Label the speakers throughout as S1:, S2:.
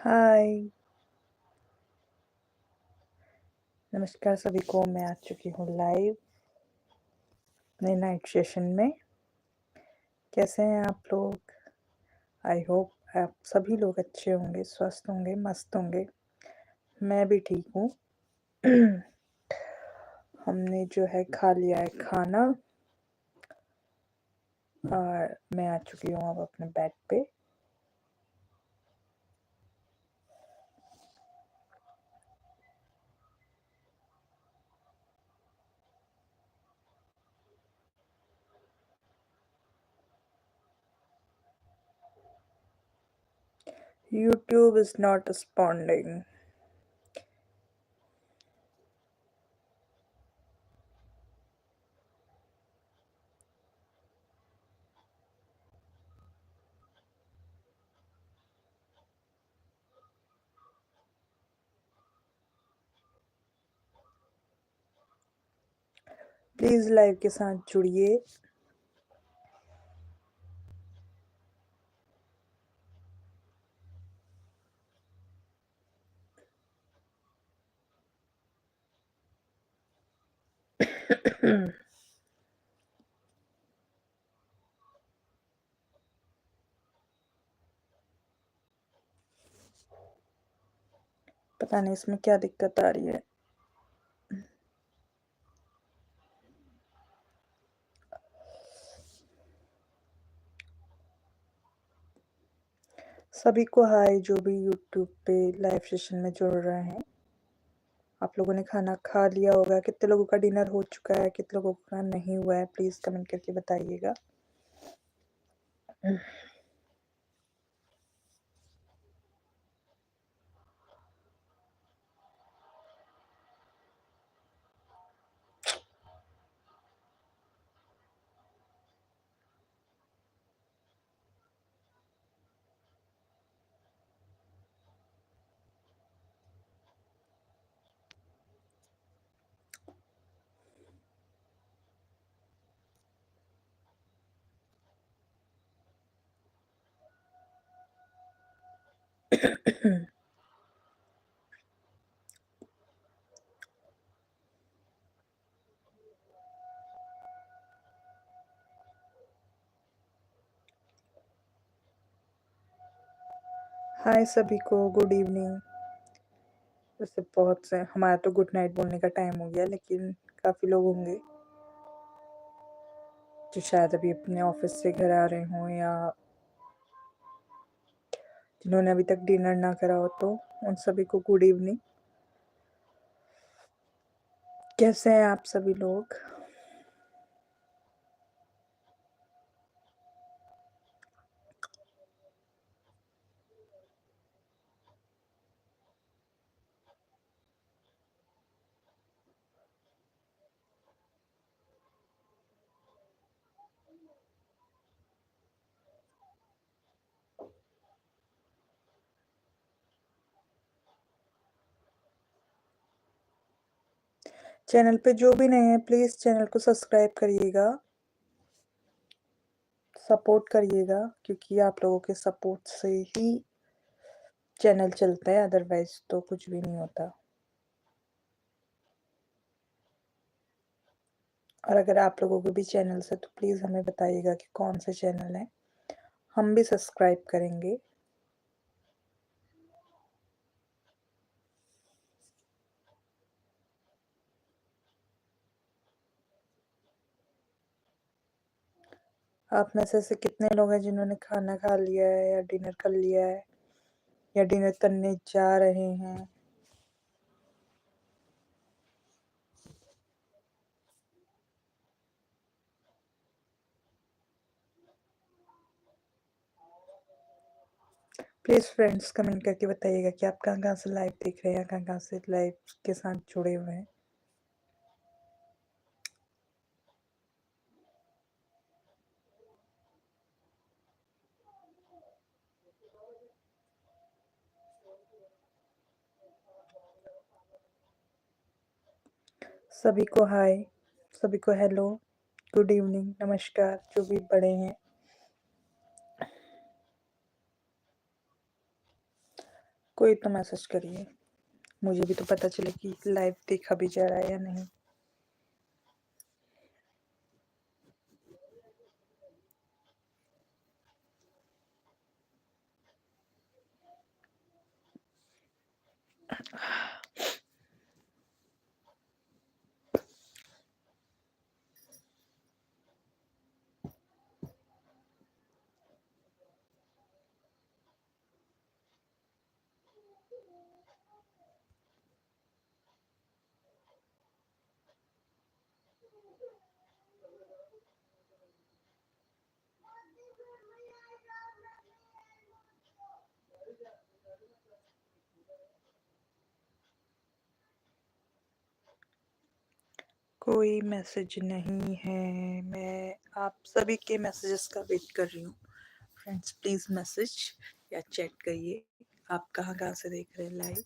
S1: हाय, नमस्कार सभी को। मैं आ चुकी हूँ लाइव अपने नाइट सेशन में। कैसे हैं आप लोग? आई होप आप सभी लोग अच्छे होंगे, स्वस्थ होंगे, मस्त होंगे। मैं भी ठीक हूँ। हमने जो है खा लिया है खाना और मैं आ चुकी हूँ अब अपने बेड पे। YouTube is not responding. Please live के साथ जुड़िए। पता नहीं इसमें क्या दिक्कत आ रही है। सभी को हाय, जो भी YouTube पे लाइव सेशन में जुड़ रहे हैं। आप लोगों ने खाना खा लिया होगा। कितने लोगों का डिनर हो चुका है, कितने लोगों का नहीं हुआ है, प्लीज कमेंट करके बताइएगा। हाय सभी को, गुड इवनिंग। वैसे बहुत से हमारा तो गुड नाइट बोलने का टाइम हो गया, लेकिन काफी लोग होंगे जो शायद अभी अपने ऑफिस से घर आ रहे हों या जिन्होंने अभी तक डिनर ना करा हो, तो उन सभी को गुड इवनिंग। कैसे हैं आप सभी लोग? चैनल पे जो भी नए हैं, प्लीज चैनल को सब्सक्राइब करिएगा, सपोर्ट करिएगा, क्योंकि आप लोगों के सपोर्ट से ही चैनल चलता है, अदरवाइज तो कुछ भी नहीं होता। और अगर आप लोगों के भी चैनल है तो प्लीज़ हमें बताइएगा कि कौन से चैनल है, हम भी सब्सक्राइब करेंगे। आप में से कितने लोग हैं जिन्होंने खाना खा लिया है या डिनर कर लिया है या डिनर करने जा रहे हैं? प्लीज़ फ्रेंड्स कमेंट करके बताइएगा कि आप कहाँ कहाँ से लाइव देख रहे हैं, कहाँ कहाँ से लाइव के साथ जुड़े हुए हैं। सभी को हाय, सभी को हेलो, गुड इवनिंग, नमस्कार, जो भी बड़े हैं। कोई तो मैसेज करिए, मुझे भी तो पता चले कि लाइव देखा भी जा रहा है या नहीं। कोई मैसेज नहीं है। मैं आप सभी के मैसेजेस का वेट कर रही हूँ। फ्रेंड्स प्लीज मैसेज या चैट करिए। आप कहाँ कहाँ से देख रहे हैं लाइव?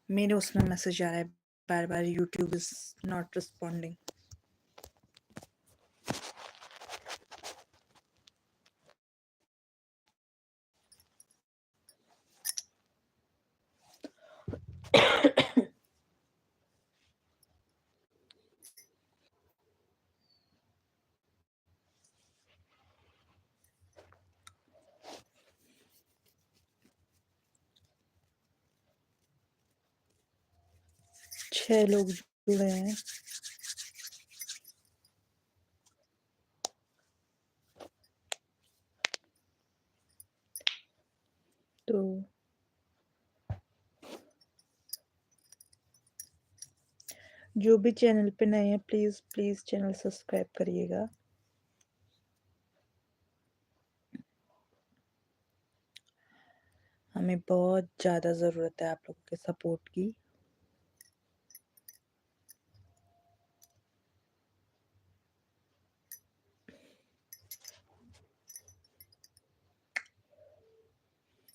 S1: मेरे उसमें मैसेज आ रहा है बार बार, यूट्यूब इज नॉट रिस्पॉन्डिंग। छह लोग जुड़े हैं। तो जो भी चैनल पे नए हैं प्लीज प्लीज चैनल सब्सक्राइब करिएगा। हमें बहुत ज़्यादा ज़रूरत है आप लोगों के सपोर्ट की।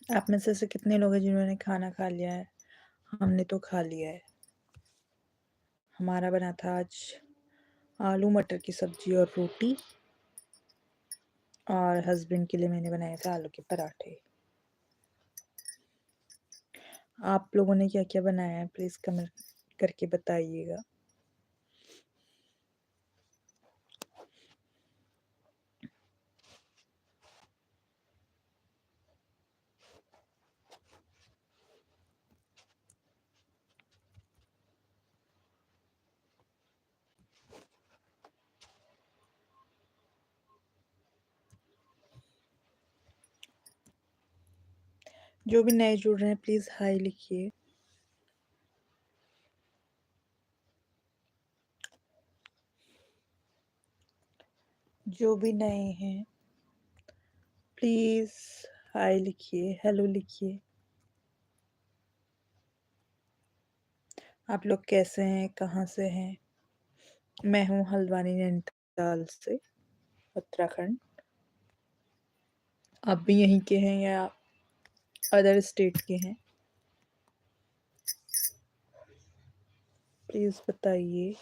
S1: आप में से ऐसे कितने लोग हैं जिन्होंने खाना खा लिया है? हमने तो खा लिया है। हमारा बना था आज आलू मटर की सब्जी और रोटी, और हस्बैंड के लिए मैंने बनाए थे आलू के पराठे। आप लोगों ने क्या क्या बनाया है प्लीज़ कमेंट करके बताइएगा। जो भी नए जुड़ रहे हैं प्लीज़ हाय लिखिए। जो भी नए हैं प्लीज़ हाय लिखिए, हेलो लिखिए। आप लोग कैसे हैं, कहाँ से हैं? मैं हूँ हल्द्वानी नैनीताल से, उत्तराखंड। आप भी यहीं के हैं या अदर स्टेट के हैं? प्लीज़ बताइए।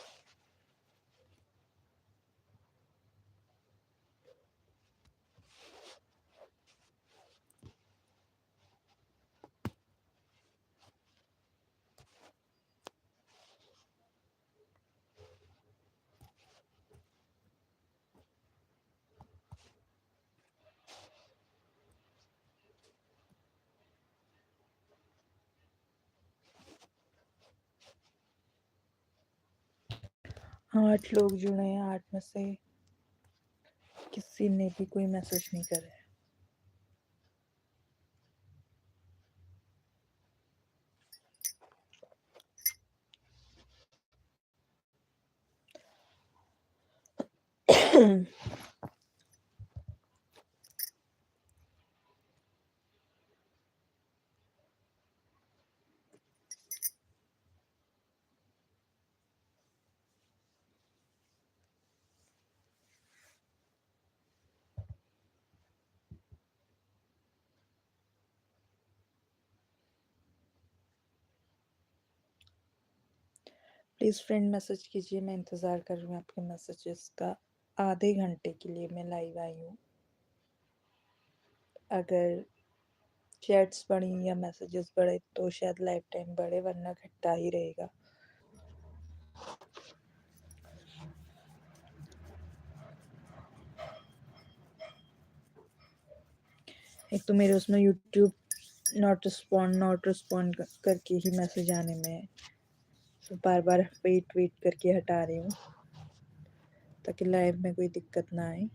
S1: आठ लोग जुड़े हैं, 8 में से किसी ने भी कोई मैसेज नहीं करा है। प्लीज़ फ्रेंड मैसेज कीजिए, मैं इंतज़ार कर रही हूँ आपके मैसेजेस का। आधे घंटे के लिए मैं लाइव आई हूँ। अगर चैट्स बढ़ी या मैसेजेस बढ़े तो शायद लाइफ टाइम बढ़े, वरना घटता ही रहेगा। एक तो मेरे उसमें यूट्यूब नॉट रिस्पॉन्ड करके ही मैसेज आने में है, तो बार बार वेट करके हटा रही हूँ ताकि लाइव में कोई दिक्कत ना आए।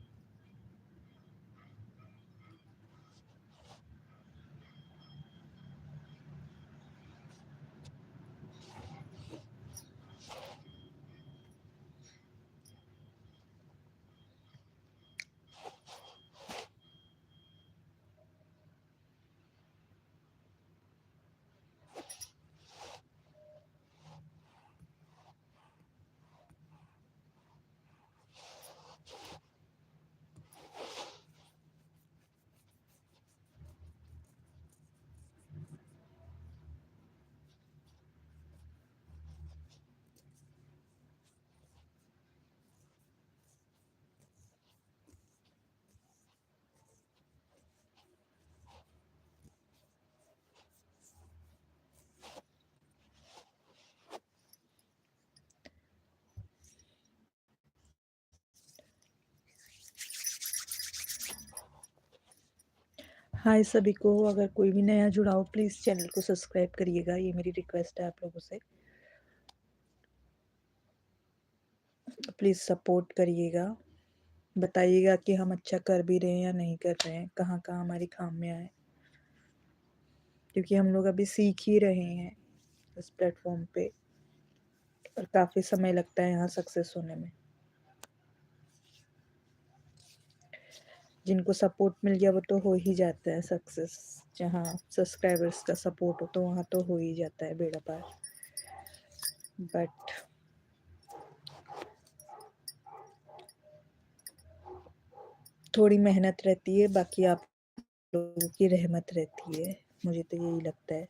S1: हाय सभी को, अगर कोई भी नया जुड़ा हो प्लीज़ चैनल को सब्सक्राइब करिएगा, ये मेरी रिक्वेस्ट है आप लोगों से। प्लीज़ सपोर्ट करिएगा, बताइएगा कि हम अच्छा कर भी रहे हैं या नहीं कर रहे हैं, कहाँ कहाँ हमारी खामियां हैं, क्योंकि हम लोग अभी सीख ही रहे हैं इस प्लेटफॉर्म पे और काफ़ी समय लगता है यहाँ सक्सेस होने में। जिनको सपोर्ट मिल गया वो तो हो ही जाता है सक्सेस, जहाँ सब्सक्राइबर्स का सपोर्ट हो तो वहाँ तो हो ही जाता है बेड़ा पार। बट थोड़ी मेहनत रहती है, बाकी आप लोगों की रहमत रहती है, मुझे तो यही लगता है।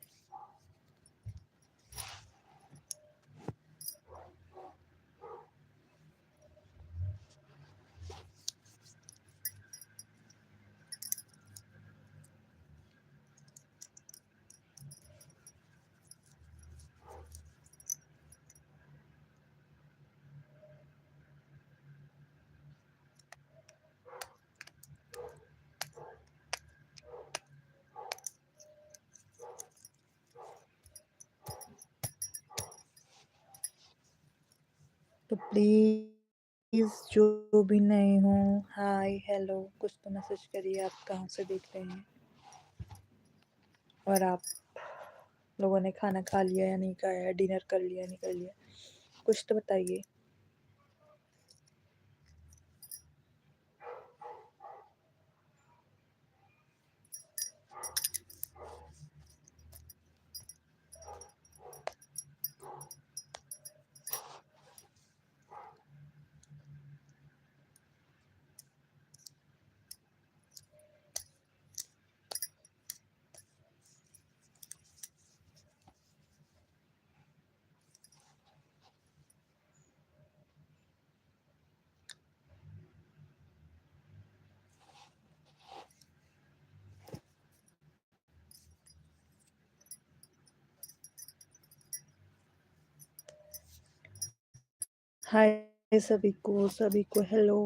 S1: तो प्लीज़ जो भी नए हों, हाय हेलो कुछ तो मैसेज करिए, आप कहाँ से देख रहे हैं और आप लोगों ने खाना खा लिया या नहीं खाया, डिनर कर लिया या नहीं कर लिया, कुछ तो बताइए। हाय सभी को हेलो।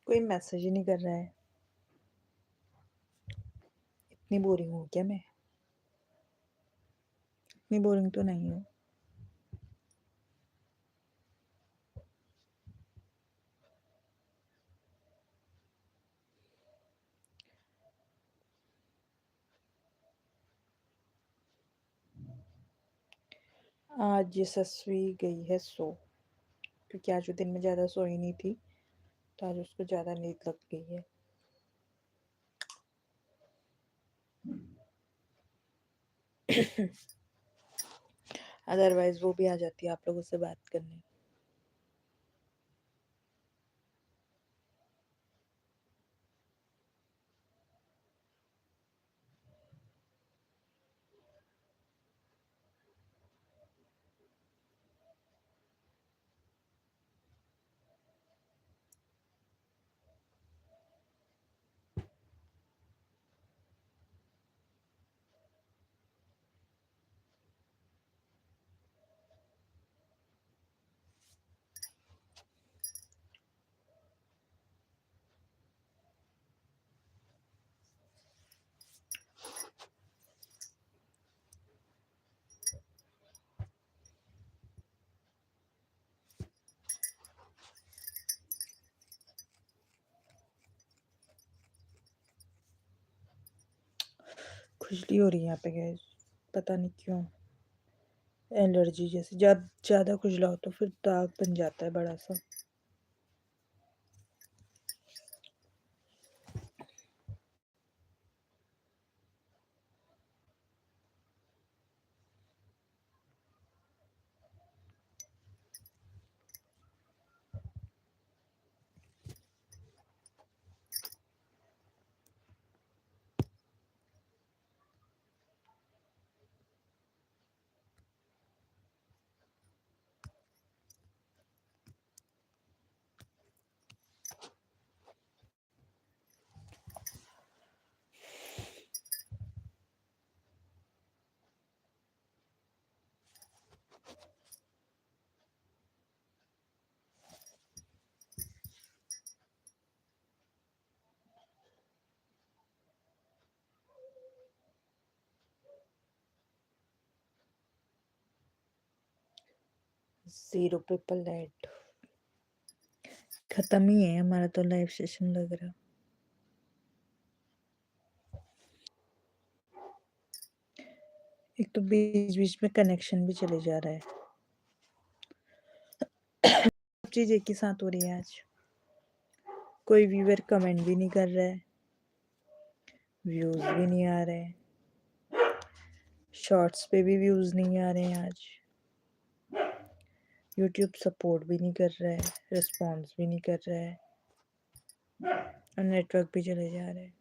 S1: कोई मैसेज ही नहीं कर रहा है, इतनी बोरिंग हूँ क्या मैं? इतनी बोरिंग तो नहीं हूँ। आज यशस्वी गई है सो, क्योंकि आज वो दिन में ज़्यादा सोई नहीं थी, तो आज उसको ज़्यादा नींद लग गई है। अदरवाइज वो भी आ जाती है आप लोगों से बात करने। खुजली हो रही है यहाँ पे गैस, पता नहीं क्यों। एलर्जी जैसे, जब ज़्यादा खुजला हो तो फिर दाग बन जाता है बड़ा सा। ज़ीरो पीपल लाइट खत्म ही है हमारा तो लाइव सेशन लग रहा। एक तो बीच बीच में कनेक्शन भी चले जा रहा है, सब चीज़ एक ही साथ हो रही है आज। कोई व्यूअर कमेंट भी नहीं कर रहा है, व्यूज भी नहीं आ रहे हैं, शॉर्ट्स पे भी व्यूज नहीं आ रहे हैं आज, यूट्यूब सपोर्ट भी नहीं कर रहा है, रिस्पॉन्स भी नहीं कर रहा है, और नेटवर्क भी चले जा रहे हैं।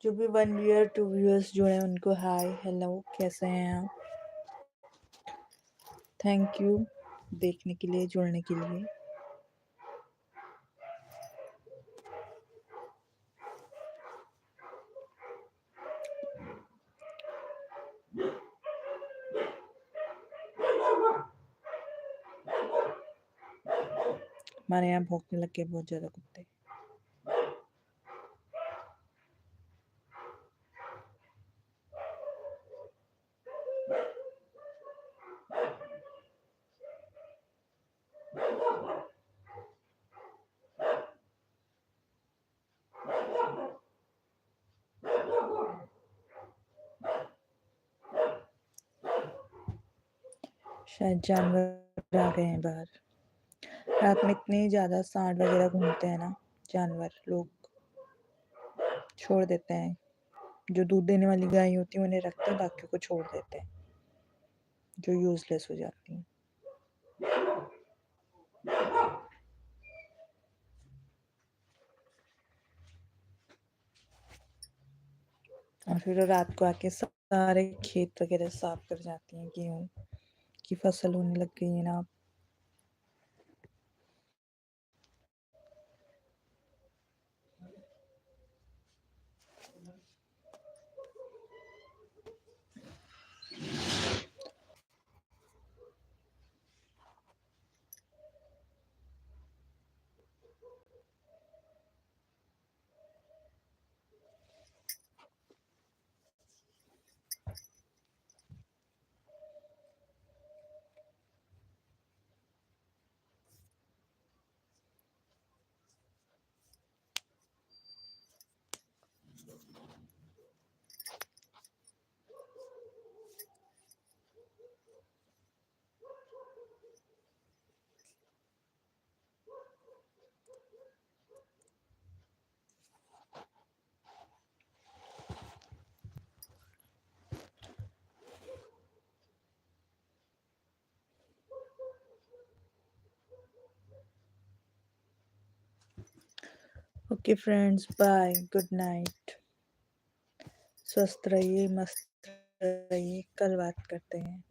S1: जो भी 1 व्यूअर 2 व्यूअर्स जुड़े हैं उनको हाय हेलो, कैसे हैं आप? थैंक यू देखने के लिए, जुड़ने के लिए। हमारे यहाँ भौंकने लग गए बहुत ज़्यादा कुत्ते। शायद जानवर आ गए हैं बाहर। रात में इतने ज़्यादा सांड वगैरह घूमते हैं ना, जानवर लोग छोड़ देते हैं। जो दूध देने वाली गाय होती है उन्हें रखते हैं, बाकी को छोड़ देते हैं जो यूजलेस हो जाती हैं। फिर वो रात को आके सारे खेत वगैरह साफ कर जाती हैं। गेहूँ की फसल होने लग गई है ना। Okay friends, bye, good night. स्वस्थ रहिए, मस्त रहिए, कल बात करते हैं।